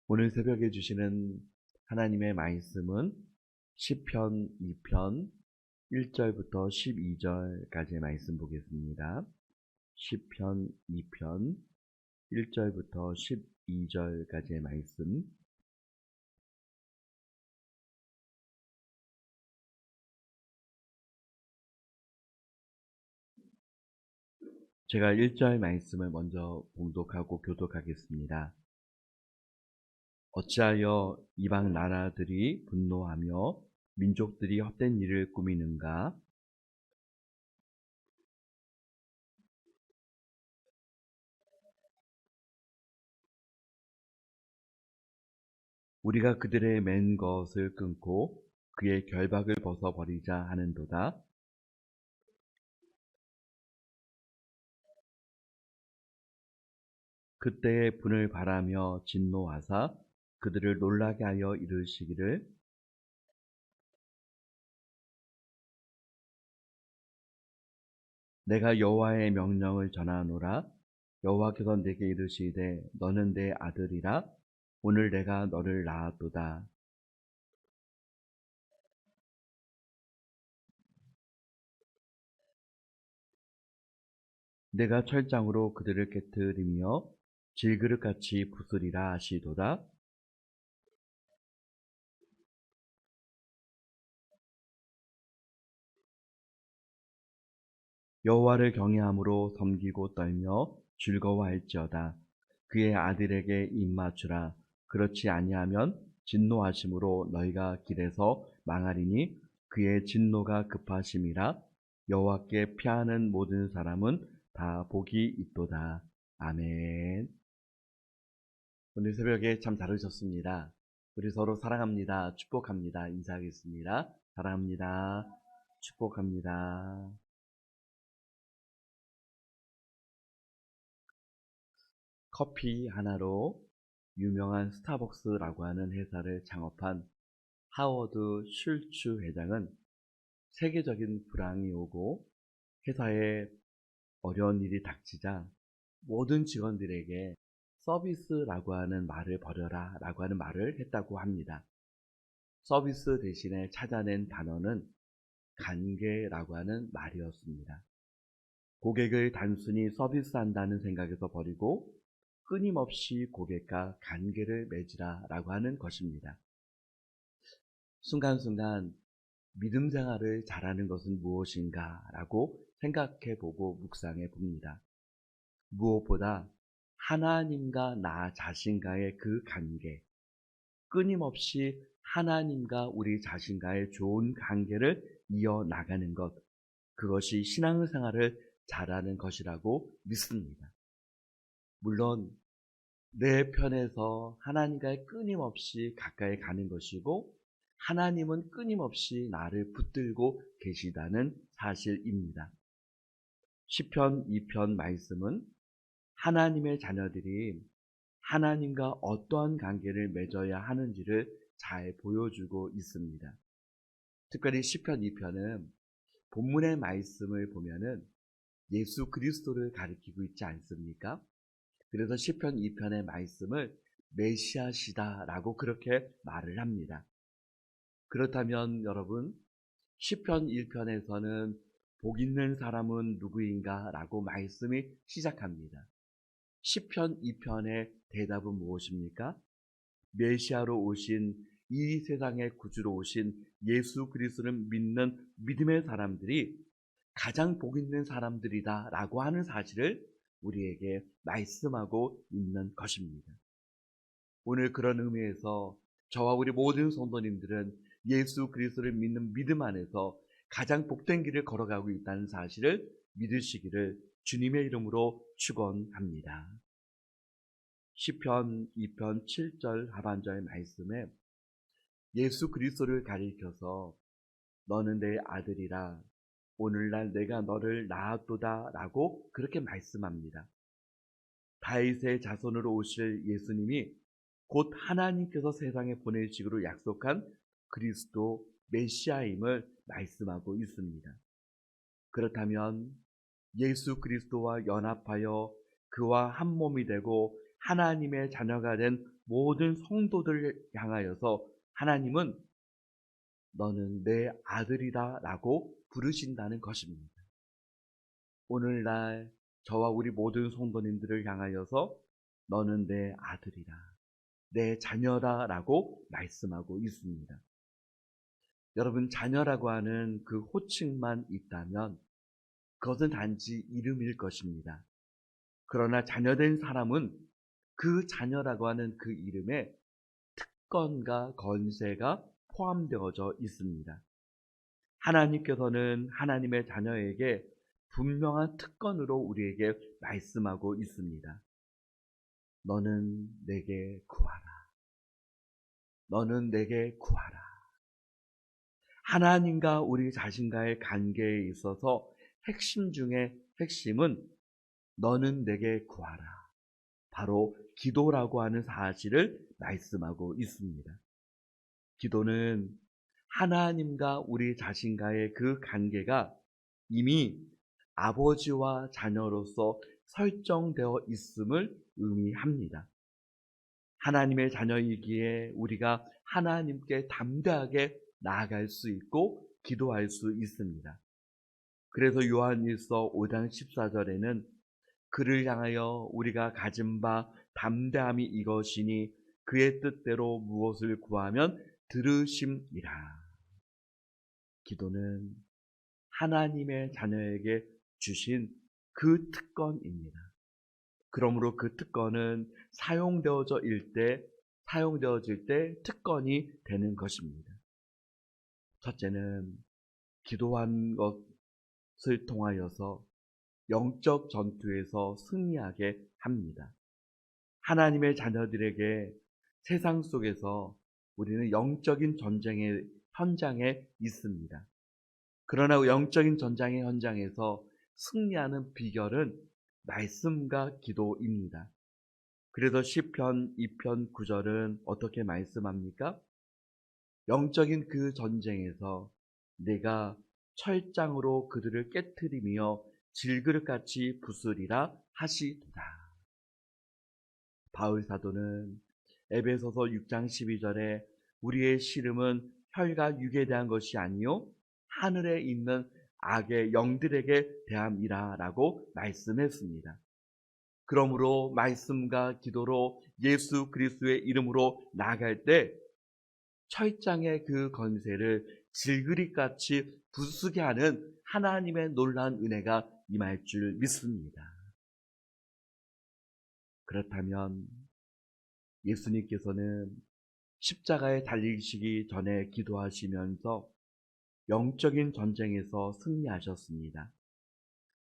오늘 새벽에 주시는 하나님의 말씀은 시편 2편 1절부터 12절까지의 말씀 보겠습니다. 시편 2편 1절부터 12절까지의 말씀. 제가 1절 말씀을 먼저 봉독하고 교독하겠습니다. 어찌하여 이방 나라들이 분노하며 민족들이 헛된 일을 꾸미는가? 우리가 그들의 맨 것을 끊고 그의 결박을 벗어버리자 하는도다. 그때에 분을 발하며 진노하사 그들을 놀라게 하여 이르시기를, 내가 여호와의 명령을 전하노라. 여호와께서 내게 이르시되 너는 내 아들이라. 오늘 내가 너를 낳았도다. 내가 철장으로 그들을 깨뜨리며 질그릇같이 부수리라 하시도다. 여호와를 경외함으로 섬기고 떨며 즐거워할지어다. 그의 아들에게 입맞추라. 그렇지 아니하면 진노하심으로 너희가 길에서 망하리니 그의 진노가 급하심이라. 여호와께 피하는 모든 사람은 다 복이 있도다. 아멘. 오늘 새벽에 참 잘 오셨습니다. 우리 서로 사랑합니다. 축복합니다. 인사하겠습니다. 사랑합니다. 축복합니다. 커피 하나로 유명한 스타벅스라고 하는 회사를 창업한 하워드 슐츠 회장은 세계적인 불황이 오고 회사에 어려운 일이 닥치자 모든 직원들에게 서비스라고 하는 말을 버려라 라고 하는 말을 했다고 합니다. 서비스 대신에 찾아낸 단어는 관계라고 하는 말이었습니다. 고객을 단순히 서비스한다는 생각에서 버리고 끊임없이 고객과 관계를 맺으라 라고 하는 것입니다. 순간순간 믿음 생활을 잘하는 것은 무엇인가 라고 생각해 보고 묵상해 봅니다. 무엇보다 하나님과 나 자신과의 그 관계, 끊임없이 하나님과 우리 자신과의 좋은 관계를 이어나가는 것, 그것이 신앙생활을 잘하는 것이라고 믿습니다. 물론 내 편에서 하나님과의 끊임없이 가까이 가는 것이고 하나님은 끊임없이 나를 붙들고 계시다는 사실입니다. 시편 2편 말씀은 하나님의 자녀들이 하나님과 어떠한 관계를 맺어야 하는지를 잘 보여주고 있습니다. 특별히 시편 2편은 본문의 말씀을 보면은 예수 그리스도를 가리키고 있지 않습니까? 그래서 시편 2편의 말씀을 메시아시다라고 그렇게 말을 합니다. 그렇다면 여러분, 시편 1편에서는 복 있는 사람은 누구인가 라고 말씀이 시작합니다. 시편 2편의 대답은 무엇입니까? 메시아로 오신, 이 세상의 구주로 오신 예수 그리스도를 믿는 믿음의 사람들이 가장 복 있는 사람들이다 라고 하는 사실을 우리에게 말씀하고 있는 것입니다. 오늘 그런 의미에서 저와 우리 모든 성도님들은 예수 그리스도를 믿는 믿음 안에서 가장 복된 길을 걸어가고 있다는 사실을 믿으시기를 주님의 이름으로 축원합니다. 시편 2편 7절 하반절 말씀에 예수 그리스도를 가리켜서 너는 내 아들이라. 오늘날 내가 너를 낳았도다 라고 그렇게 말씀합니다. 다윗의 자손으로 오실 예수님이 곧 하나님께서 세상에 보내시기로 약속한 그리스도 메시아임을 말씀하고 있습니다. 그렇다면 예수 그리스도와 연합하여 그와 한 몸이 되고 하나님의 자녀가 된 모든 성도들을 향하여서 하나님은 너는 내 아들이다 라고 부르신다는 것입니다. 오늘날 저와 우리 모든 성도님들을 향하여서 너는 내 아들이다, 내 자녀다 라고 말씀하고 있습니다. 여러분, 자녀라고 하는 그 호칭만 있다면 그것은 단지 이름일 것입니다. 그러나 자녀된 사람은 그 자녀라고 하는 그 이름에 특권과 권세가 포함되어져 있습니다. 하나님께서는 하나님의 자녀에게 분명한 특권으로 우리에게 말씀하고 있습니다. 너는 내게 구하라. 너는 내게 구하라. 하나님과 우리 자신과의 관계에 있어서 핵심 중에 핵심은 너는 내게 구하라, 바로 기도라고 하는 사실을 말씀하고 있습니다. 기도는 하나님과 우리 자신과의 그 관계가 이미 아버지와 자녀로서 설정되어 있음을 의미합니다. 하나님의 자녀이기에 우리가 하나님께 담대하게 나아갈 수 있고 기도할 수 있습니다. 그래서 요한일서 5장 14절에는 그를 향하여 우리가 가진 바 담대함이 이것이니 그의 뜻대로 무엇을 구하면 들으심이라. 기도는 하나님의 자녀에게 주신 그 특권입니다. 그러므로 그 특권은 사용되어질 때 특권이 되는 것입니다. 첫째는 기도한 것을 통하여서 영적 전투에서 승리하게 합니다. 하나님의 자녀들에게 세상 속에서 우리는 영적인 전쟁의 현장에 있습니다. 그러나 영적인 전쟁의 현장에서 승리하는 비결은 말씀과 기도입니다. 그래서 시편 2편 9절은 어떻게 말씀합니까? 영적인 그 전쟁에서 내가 철장으로 그들을 깨트리며 질그릇같이 부수리라 하시도다. 바울 사도는 에베소서 6장 12절에 우리의 씨름은 혈과 육에 대한 것이 아니요 하늘에 있는 악의 영들에게 대함이라 라고 말씀했습니다. 그러므로 말씀과 기도로 예수 그리스도의 이름으로 나아갈 때 철장의 그 권세를 질그릇같이 부수게 하는 하나님의 놀라운 은혜가 임할 줄 믿습니다. 그렇다면 예수님께서는 십자가에 달리시기 전에 기도하시면서 영적인 전쟁에서 승리하셨습니다.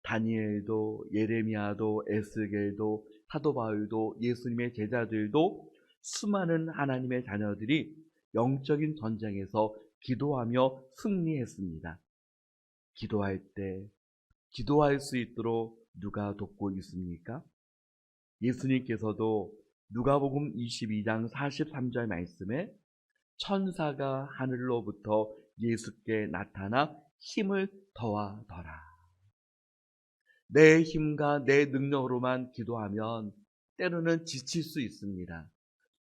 다니엘도, 예레미야도, 에스겔도, 사도 바울도, 예수님의 제자들도, 수많은 하나님의 자녀들이 영적인 전쟁에서 기도하며 승리했습니다. 기도할 때 기도할 수 있도록 누가 돕고 있습니까? 예수님께서도 누가복음 22장 43절 말씀에 천사가 하늘로부터 예수께 나타나 힘을 더하더라. 내 힘과 내 능력으로만 기도하면 때로는 지칠 수 있습니다.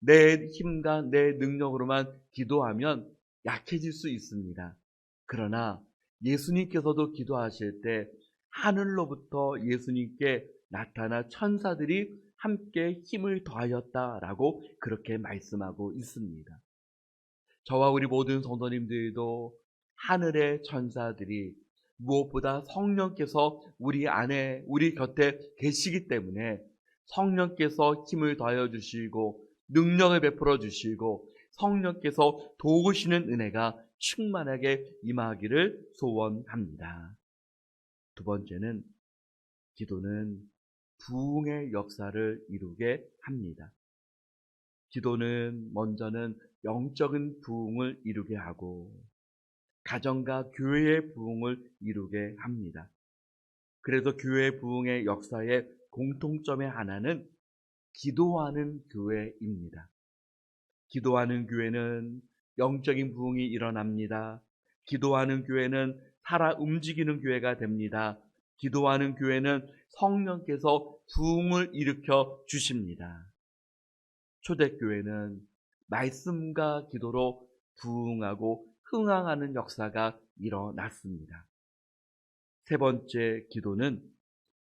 내 힘과 내 능력으로만 기도하면 약해질 수 있습니다. 그러나 예수님께서도 기도하실 때 하늘로부터 예수님께 나타나 천사들이 함께 힘을 더하였다라고 그렇게 말씀하고 있습니다. 저와 우리 모든 성도님들도 하늘의 천사들이 무엇보다 성령께서 우리 안에, 우리 곁에 계시기 때문에 성령께서 힘을 더하여 주시고 능력을 베풀어 주시고 성령께서 도우시는 은혜가 충만하게 임하기를 소원합니다. 두 번째는 기도는 부흥의 역사를 이루게 합니다. 기도는 먼저는 영적인 부흥을 이루게 하고 가정과 교회의 부흥을 이루게 합니다. 그래서 교회 부흥의 역사의 공통점의 하나는 기도하는 교회입니다. 기도하는 교회는 영적인 부흥이 일어납니다. 기도하는 교회는 살아 움직이는 교회가 됩니다. 기도하는 교회는 성령께서 부흥을 일으켜 주십니다. 초대교회는 말씀과 기도로 부흥하고 흥황하는 역사가 일어났습니다. 세 번째 기도는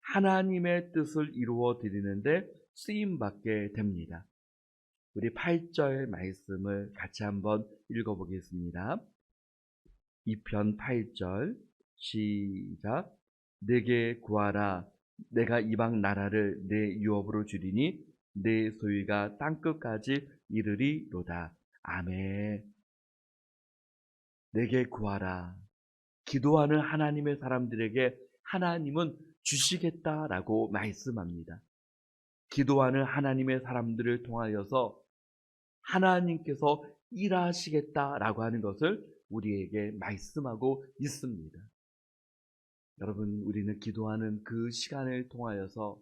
하나님의 뜻을 이루어 드리는데 쓰임받게 됩니다. 우리 8절 말씀을 같이 한번 읽어보겠습니다. 2편 8절 시작. 내게 구하라. 내가 이방 나라를 내 유업으로 주리니 내 소유가 땅끝까지 이르리로다. 아멘. 내게 구하라. 기도하는 하나님의 사람들에게 하나님은 주시겠다라고 말씀합니다. 기도하는 하나님의 사람들을 통하여서 하나님께서 일하시겠다라고 하는 것을 우리에게 말씀하고 있습니다. 여러분, 우리는 기도하는 그 시간을 통하여서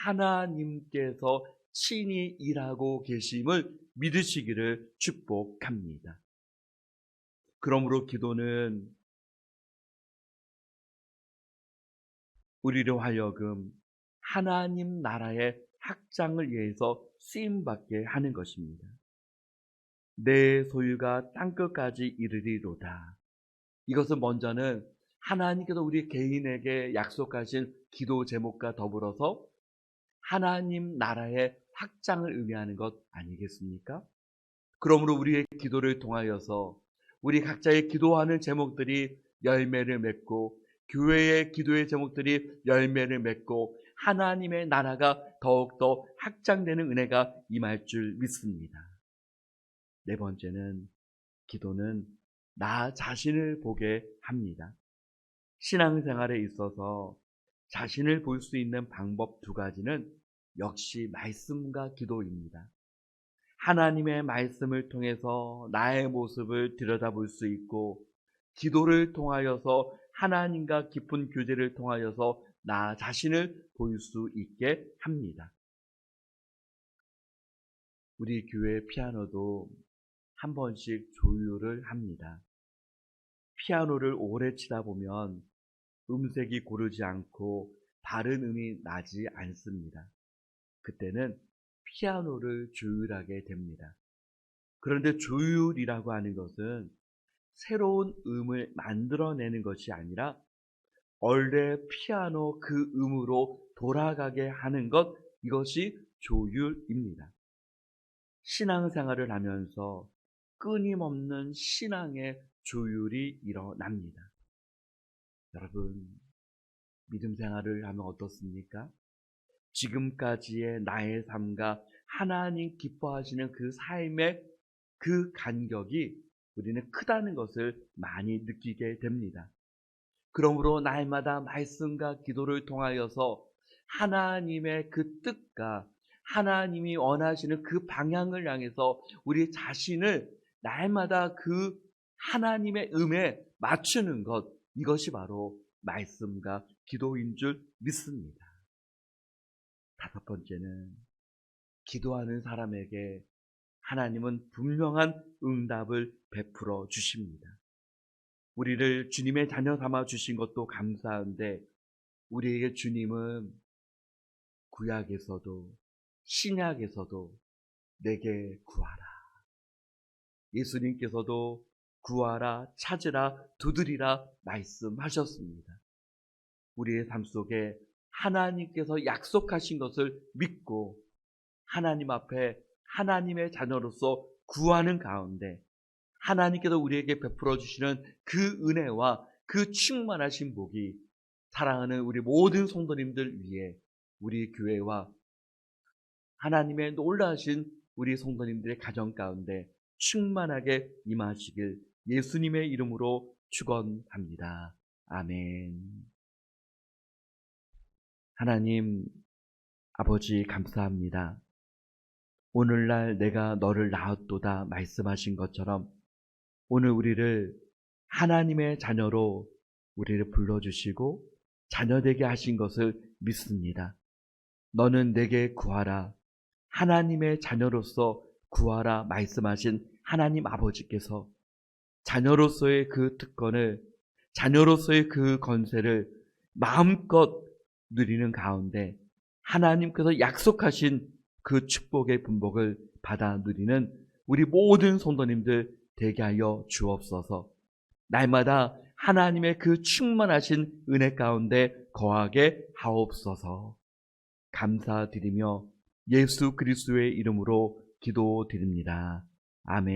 하나님께서 친히 일하고 계심을 믿으시기를 축복합니다. 그러므로 기도는 우리로 하여금 하나님 나라의 확장을 위해서 쓰임받게 하는 것입니다. 내 소유가 땅끝까지 이르리로다. 이것은 먼저는 하나님께서 우리 개인에게 약속하신 기도 제목과 더불어서 하나님 나라의 확장을 의미하는 것 아니겠습니까? 그러므로 우리의 기도를 통하여서 우리 각자의 기도하는 제목들이 열매를 맺고 교회의 기도의 제목들이 열매를 맺고 하나님의 나라가 더욱더 확장되는 은혜가 임할 줄 믿습니다. 네 번째는 기도는 나 자신을 보게 합니다. 신앙생활에 있어서 자신을 볼 수 있는 방법 두 가지는 역시 말씀과 기도입니다. 하나님의 말씀을 통해서 나의 모습을 들여다볼 수 있고 기도를 통하여서 하나님과 깊은 교제를 통하여서 나 자신을 볼 수 있게 합니다. 우리 교회 피아노도 한 번씩 조율을 합니다. 피아노를 오래 치다 보면 음색이 고르지 않고 다른 음이 나지 않습니다. 그때는 피아노를 조율하게 됩니다. 그런데 조율이라고 하는 것은 새로운 음을 만들어내는 것이 아니라 원래 피아노 그 음으로 돌아가게 하는 것, 이것이 조율입니다. 신앙생활을 하면서 끊임없는 신앙의 조율이 일어납니다. 여러분, 믿음 생활을 하면 어떻습니까? 지금까지의 나의 삶과 하나님 기뻐하시는 그 삶의 그 간격이 우리는 크다는 것을 많이 느끼게 됩니다. 그러므로 날마다 말씀과 기도를 통하여서 하나님의 그 뜻과 하나님이 원하시는 그 방향을 향해서 우리 자신을 날마다 그 하나님의 음에 맞추는 것, 이것이 바로 말씀과 기도인 줄 믿습니다. 다섯 번째는 기도하는 사람에게 하나님은 분명한 응답을 베풀어 주십니다. 우리를 주님의 자녀 삼아 주신 것도 감사한데 우리에게 주님은 구약에서도 신약에서도 내게 구하라. 예수님께서도 구하라, 찾으라, 두드리라 말씀하셨습니다. 우리의 삶 속에 하나님께서 약속하신 것을 믿고 하나님 앞에 하나님의 자녀로서 구하는 가운데 하나님께서 우리에게 베풀어 주시는 그 은혜와 그 충만하신 복이 사랑하는 우리 모든 성도님들 위해 우리 교회와 하나님의 놀라신 우리 성도님들의 가정 가운데 충만하게 임하시길 예수님의 이름으로 축원합니다. 아멘. 하나님 아버지 감사합니다. 오늘날 내가 너를 낳았도다 말씀하신 것처럼 오늘 우리를 하나님의 자녀로 우리를 불러주시고 자녀되게 하신 것을 믿습니다. 너는 내게 구하라. 하나님의 자녀로서 구하라 말씀하신 하나님 아버지께서 자녀로서의 그 특권을, 자녀로서의 그 권세를 마음껏 누리는 가운데 하나님께서 약속하신 그 축복의 분복을 받아 누리는 우리 모든 성도님들 되게 하여 주옵소서. 날마다 하나님의 그 충만하신 은혜 가운데 거하게 하옵소서. 감사드리며 예수 그리스도의 이름으로 기도드립니다. 아멘.